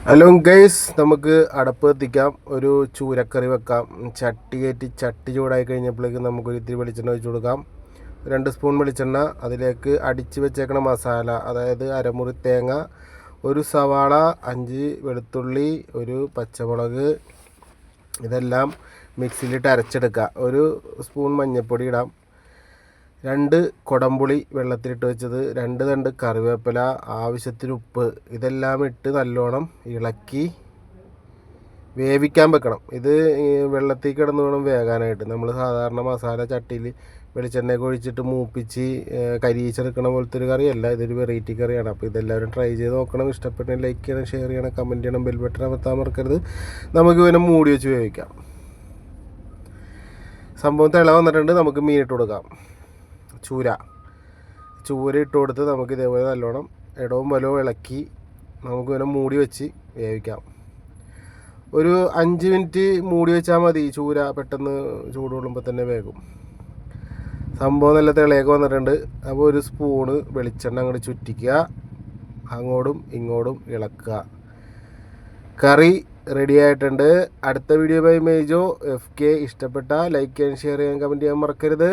Hello guys, നമുക്ക് അടപ്പ് കത്തിക്കാം. ഒരു ചൂരക്കറി വെക്കാം. ചട്ടി ചൂടായി കഴിഞ്ഞപ്പോഴേക്കും നമുക്കൊരു ഇത്തിരി വെളിച്ചെണ്ണ ഒഴിച്ച് കൊടുക്കാം. 2 സ്പൂൺ വെളിച്ചെണ്ണ, അതിലേക്ക് അടിച്ച് വെച്ചേക്കണ മസാല, അതായത് അരമുറി തേങ്ങ, ഒരു സവാള, 5 വെളുത്തുള്ളി, ഒരു പച്ചമുളക്, ഇതെല്ലാം മിക്സിയിലിട്ട് അരച്ചെടുക്കുക. ഒരു സ്പൂൺ മഞ്ഞൾപ്പൊടി ഇടാം. 2 കുടംപുളി വെള്ളത്തിലിട്ട് വെച്ചത്, 2 തണ്ട് കറിവേപ്പില, ആവശ്യത്തിന് ഉപ്പ്, ഇതെല്ലാം ഇട്ട് നല്ലോണം ഇളക്കി വേവിക്കാൻ വെക്കണം. ഇത് വെള്ളത്തിൽ കിടന്ന് വേണം വേകാനായിട്ട്. നമ്മൾ സാധാരണ മസാല ചട്ടിയിൽ വെളിച്ചെണ്ണയൊക്കെ ഒഴിച്ചിട്ട് മൂപ്പിച്ച് കരിയിച്ചെടുക്കണ പോലത്തെ ഒരു കറിയല്ല, ഇതൊരു വെറൈറ്റി കറിയാണ്. അപ്പോൾ ഇതെല്ലാവരും ട്രൈ ചെയ്ത് നോക്കണം. ഇഷ്ടപ്പെട്ടെങ്കിൽ ലൈക്ക് ചെയ്യണം, ഷെയർ ചെയ്യണം, കമൻറ്റ് ചെയ്യണം, ബെൽ ബട്ടൺ അമർത്താൻ മറക്കരുത്. നമുക്ക് ഇവനെ മൂടി വെച്ച് വേവിക്കാം. സംഭവം തിള വന്നിട്ടുണ്ട്. നമുക്ക് മീനിട്ട് കൊടുക്കാം. ചൂര ഇട്ട് കൊടുത്ത് നമുക്ക് ഇതേപോലെ നല്ലോണം ഇടവും വലവും ഇളക്കി നമുക്ക് ഇവനെ മൂടി വെച്ച് വേവിക്കാം. ഒരു 5 മിനിറ്റ് മൂടി വെച്ചാൽ മതി. ചൂര പെട്ടെന്ന് ചൂട് കൊള്ളുമ്പോൾ തന്നെ വേകും. സംഭവം നല്ല തിളയൊക്കെ വന്നിട്ടുണ്ട്. അപ്പോൾ ഒരു സ്പൂണ് വെളിച്ചെണ്ണ അങ്ങോട്ട് ചുറ്റിക്കുക, അങ്ങോട്ടും ഇങ്ങോട്ടും ഇളക്കുക. കറി റെഡി ആയിട്ടുണ്ട്. അടുത്ത വീഡിയോ ബൈ മേജോ FK. ഇഷ്ടപ്പെട്ട ലൈക്ക് ചെയ്യാൻ, ഷെയർ ചെയ്യാൻ, കമൻറ്റ് ചെയ്യാൻ മറക്കരുത്.